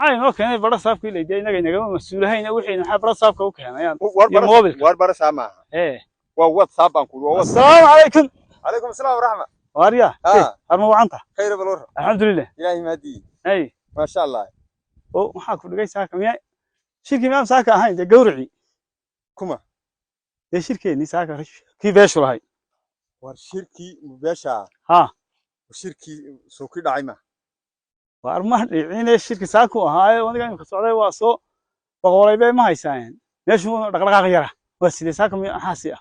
هاي هو كان برا صاحب كل يدي نجا نجا مسؤول هاي وحين حاب برا صاحب كوك هنا يعني واربرا سامع إيه واتساب أنكو السلام عليكم. عليكم السلام ورحمة واريا أرمو عنتا خير بالور الحمد لله. إلهي مهدي أي ما شاء الله ومحاك بدي ساكا ميا شركة ما ساكا هاي ده جورعي كما ده شركة ني ساكا رش كيف يشول هاي والشركة مباشرة ها وشركة سوكي دعيمة وأرمح يعني الشركة ساكو هاي وأنا قاعد كسر واسو بقولي بيه ما يساين ليش هو رقراق غيره بس اللي ساكو مي حاسية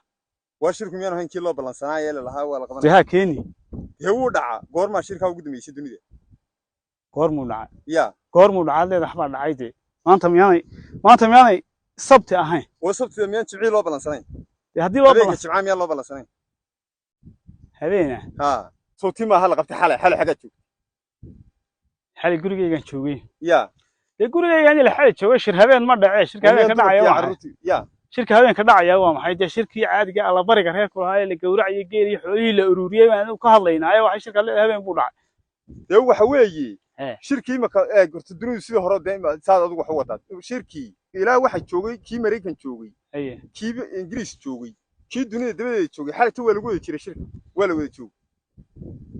والشركة ميانو هين كيلو بلانسنا يلا لها ولا قبنا جها كيني هو دعا قور ما شركة وجود ميسي الدنيا كورمو دعاء يا كورمو دعاء اللي رحمة عايدة ما أنت مياني صبت أهين وصبت ميان تبعي لو بلانسنا هدي لو هذيك تبعي ميان لو بلانسنا هذينا ها صوتي ما هلا قبت حلا حاجات حالي قرية كان شوقي يا قرية يعني لحالي شوقي شر هذين ما دعاء شركة هذين كدعاء يا شركة هذين كدعاء يا وام حيدة شركة عادي على بركة هيك وهاي اللي جورع يجي حولي لأرورية يعني وكهالينا أيوة هاي شركة هذين بودع هو حويجي شركة ما قلت الدنيا سيده هرب دائما ساعد أدو حوطات شركة إلى واحد شوقي كي مريكان شوقي كي إنجليز شوقي كي الدنيا دبل شوقي حالة تو ولا جود تشيل شركة ولا جود شوق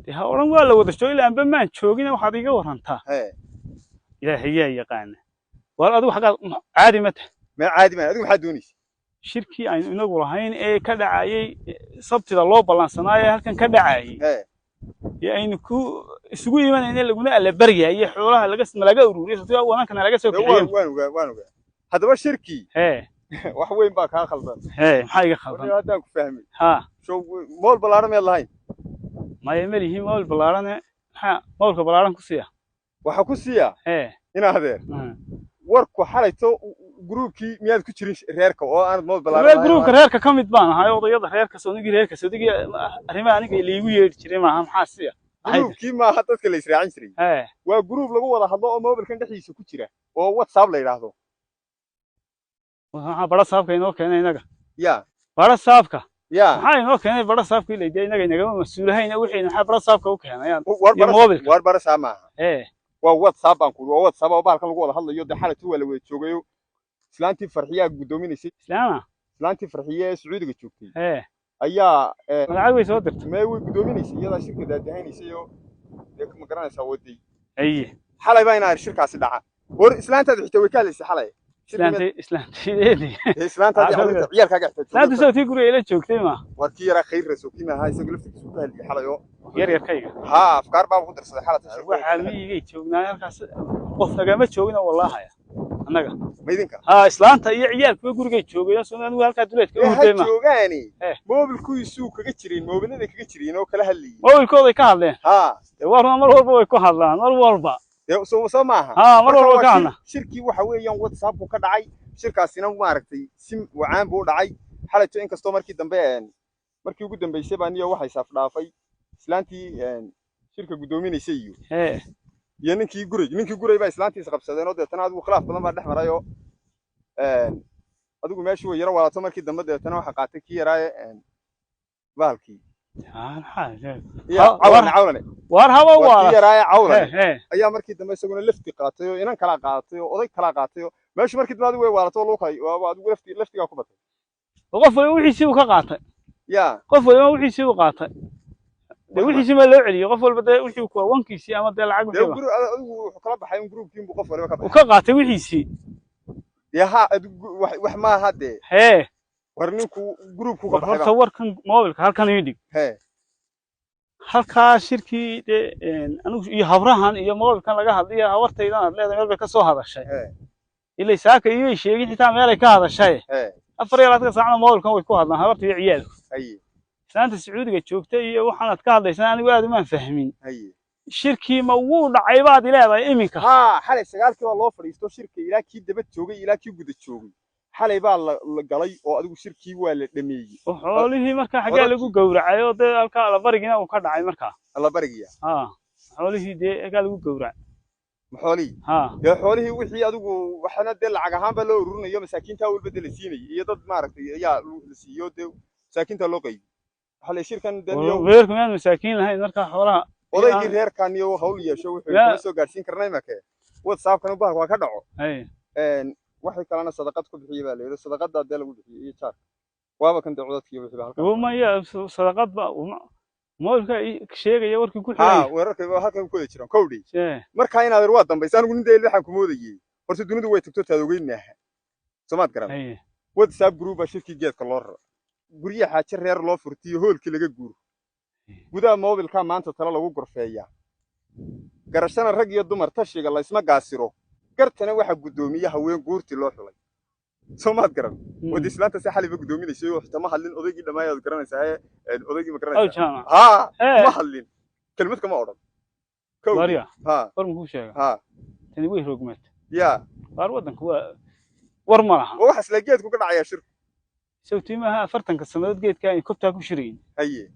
ها أوران ولا وده شوقي لأن بما شوقينا وحديقة ورنتها هي يقان ولا أدو حاجة عادي ما عادي ما أدو حد دونيش شركة أي نقول هين إيه كدعاء صبت الله بالانسنايا هل كان كدعاء يعني كو سوي من إن اللي قلنا اللي برجع هي حولها لقيت ملاقي أوروري سوي وأنا كان لقيت سوي وين هذا هو شركي وحوين باك ها خلصان حاجة خلصان هذا فهمي شو مول بلارم يلا هاي ما يملي هي مول بلارم مول بلارم كسيا وحكسيا هنا هذا وركو حالته جروبكي مياد كتير ريركا أو أنا مول بلارم جروبك ريركا كم يتبان هاي وضيض ريركا سوديجي ريما أنا اللي يوير تري ما هم حاسيا جروبكي ما حطيت كل يسرع عن سري وجروب لو وضع هذا مول كان دحيس كتير أو واتساب لي هذا برا صاحب كينو كيني نجا يا برا صاحبك يا هاي نو كيني برا صاحب كل يدي نجا مسؤول هاي وحين حاب برا صاحبك وكيني يعني واربرا سامع واتساب أنكو واتساب وبالك لو وضع هذا يود حالة تو ولا ويد شوقيو سلانتي فرحية قدومين يسي سلانتي فرحية سعودي كتشوكتي أيا العوي صدرت ما هو قدومين يسي يلا شركة دهين يسيو ذاك مقرنا سوودي حالة باينة الشركة سدعة ورسلانتي هذا يحتوي كالس حالة إسلامتي إيدي إسلامتي هذه عيالك قاعد لا تسوي تقولي إلى شوكتي ما وركيرة خير رسوكي ما هاي سقلفتك سوكها اللي حالة يو يا خير أفكار بقى قدر صدق حالة تشوف وحامي يجي تشوفنا يركز قف نجمة تشوفنا والله يا أنا ما يدينك إسلامتي عيال في جورجي تشوفي بس أنا وهالك دولت كده تشوفاني مو بالكوي سوق كجرين مو بالنذك كجرين أو كله اللي مو بالكوي كهذا ورنا مرة هو كهذا مرة وربا سو معها مرة كهذا شركي وحوي يوم واتساب وكدعي شركة سينما ماركتي سم وعام بودعي حالة إن كاستمر كي دنبيان مركي وجود دنبي سبانية واحد سافر في سلانتي شركة قدومين يسيو يعني نكي جوري بس سلانتي سقف سدنا وده تنادو خلاف بدل ما نحن رايو أدوك ماشي ويرى ولا تمر كي دنبي تناو حقاتك كي راي بالكي عاوني وارها وارها كي راي عاوني أيام مركي دنبي سجون لفتي قاتيو إنن كلا قاتيو أضيق كلا قاتيو ماشي مركي دنبي ولا تو لوكاي وأدوك لفتي قاكبت وقف وحي سوى قاطع يا قف وحي سوى قاطع ده وحي سوى لو علي قف البدء وحي كوا وانكيسي أما ده العقل ده وكلام بحيم جروب كيم بقف ولا كذا وكقاطع وحي سي يا ها وحما هذا ورنيكو جروب كوا بحيم صور كان موبايل هل كان يدي هل كشركة أنا يهبرهن يا موبايل كان لقاه هذا هورت إذا لا ده بكسو هذا الشيء اللي ساك شيء حتى ما لك هذا الشيء أفريقيا صعنا موبايل كان ويكون هذا هورت عيال سنة السعودية شوكتي وحنا تكاد سنة واد ما فهمين الشركة موجود عباد لا إيمك حالي سجال كي والله فريستو شركة إلى كي دبت شوقي إلى كي جد شوقي حالي بقى الجلي أو أدو شركة ولا دميجي وحوله مركا حاجة لقوا جورع عيو ده الكا على برجنا وكذا عي مركا الله برجيا حوله ده قال لقوا جورع محولي يا حوله وحي أدو وحنا ده العجهان بلو رون يوم ساكين تاول بدل السيني يضد مارك يا السيو ده ساكين تلوقي حالي شركة دنيو غير كمان مساكين هاي مركا حوالها odaygii reerkan iyo hawl yeesho wuxuu soo gaarsiin karnaa imaka whatsapp kan baa ka dhaco hay waxay kalena sadaqad ku bixiyay baa leeyahay sadaqada hadda lagu bixiyay iyo jaarka waaba kan dacwadkiiyo wixii halka uma ya sadaqad ba moolka sheegaya warkii ku xiray wararka halkan ku jiraan kowdii marka inaad waa dambaysan ugu nindeeyay waxaan ku moodayay horta dunidu way tagto taad ogeynaaha Soomaad garan WhatsApp group shirkii geedka loo raro guriyaha xaajir reer loo furtiyo hoolkii laga guuro gudaha mobilka maanta tala lagu gorfeeyaa garashana rag iyo dumar tashiga la isma gaasiro gartana waxa gudoomiyaha weyn guurti loo xulay Soomaad garan wadi islaanta si xaliba gudoominayso oo xitaa ma hadlin odaygii dhamaayad garanaysaa odaygii ma garanaysaa ma hadlin kelmad kama oran wariya warma ku sheega tani way rogmad ya qaar wadanka waa war ma laha waxa isla geedku ka dhacaya shir sawtiimaha 40 sanadood geedka ay kobta ku shireen haye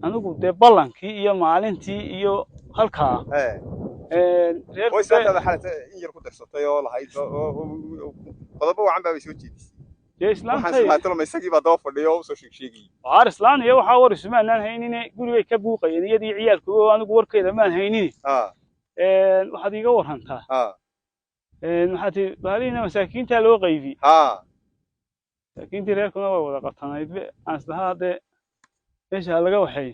anigu de ballankii iyo maalintii iyo halka reer way saada xalata in yar ku darsatay oo lahayd qodobo wacan baa soo jeedisay islaamtay waxa talo maysagii baa daba fadhiyo oo soo sheegay waar islaan iyo waxa war ismaanaan haynin gurigay ka buuqayeen iyadii ciyaalku anigu warkeeda maan haynin waxaad iga warantaa waxaad bahalina masaakiinta loo qaybi masaakiintii reerkuna way wada qabtanayd aan islahaade meesha laga waxay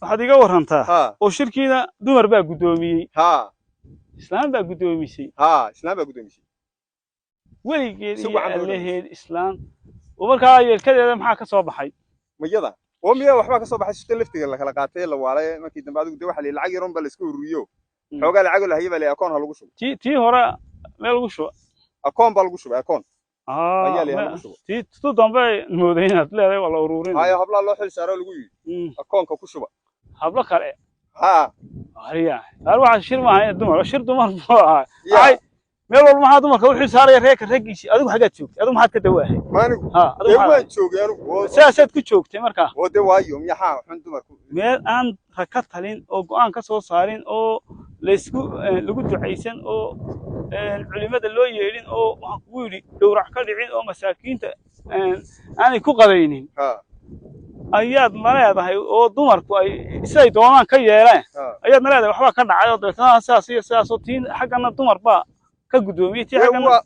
waxaad iga warantaa oo shirkiina dumar baa gudoomiyay islaam baa gudoomisay islaam baa gudoomisay weligeed iyo leeyahay islaam oo markaa yeelkadeeda maxaa ka soo baxay mayada oo miyaa waxba ka soo baxay shirka laftiga la kala qaatay la waalay markii dambe adigu waxa la lacag yaroon baa la isku ururiyo xogaa lacag la hayay baa la akoon ha lagu shubo tii hore meel lagu shubo akoon baa lagu shubo akoon ayaa la shubo tii tu dambe moodaynaad leedahay wala ururin haya habla loo xil saaro lagu yiri akoonka ku shuba habla kale haya waxa shir ma ahayn dumar shir dumar ay meel walba maxaa dumarka u xil saaraya reerka ragiisi adigu xagaad joogtay adigu maxaad ka dawaahay maanigu waan joogay anigu siyaasaad ku joogtay markaa oo de waayo miyaha xun dumarku meel aan raka talin oo go'aan ka soo saarin oo lagu ducaysan oo culimada loo yeelin oo waxa ku yiri dowrac ka dhicin oo masaakiinta aanay ku qadaynin ayaad maleedahay oo dumarku ay isay doonaan ka yeelaan ayaad maleedahay waxba ka dhacay oo dadka sidaas oo tiin xaqana dumar baa ka gudoomiyay tii xaqana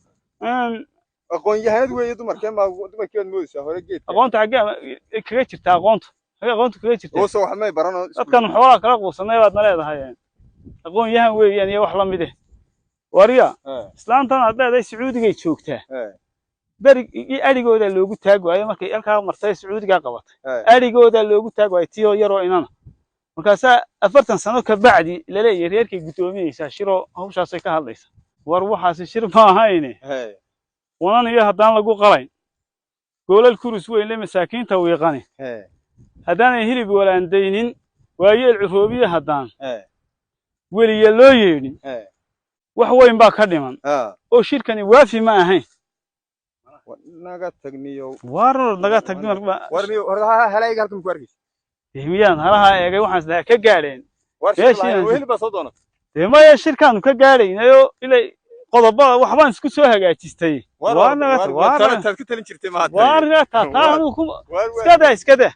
aqoon yahanad weeye dumarkeen baa dumarkeed moodaysa hore geed aqoonta xagee kaga jirta aqoonta kaga jirta oo soo wax may barano dadkan xoolaha kala quusanay baad maleedahay aqoon yahan weeyaan iyo wax la mid ah wariya islaantan adeeday Sacuudiga joogtaa bari adigooda loogu taag waayo markay halka martay Sacuudiga qabatay adigooda loogu taag waayo tiyo yaro inana markaas 40 sano ka bacdi la leeyahay reerkii gudoomiyaysa shiro hawshaas ay ka hadlaysa war waxaas shir ma ahayne wanan iyo hadaan lagu qalayn goolal kurus weyn le masaakiinta weeqani hadaan hilib walaandaynin waayeel curoobiye hadaan weliya loo yeedhin wax weyn baa ka dhiman oo shirkani waafi ma ahayn naga tagniyo war naga tagniyo warniyo hore halayga halkan ku arkay miyaan halaha eegay waxaan ka gaareen war shirkani weli ba soo doonay ma shirkanu ka gaaraynayo ilaa qodobada waxbaan isku soo hagaajistay war naga ka talin jirtay ma hadda war naga taa iskada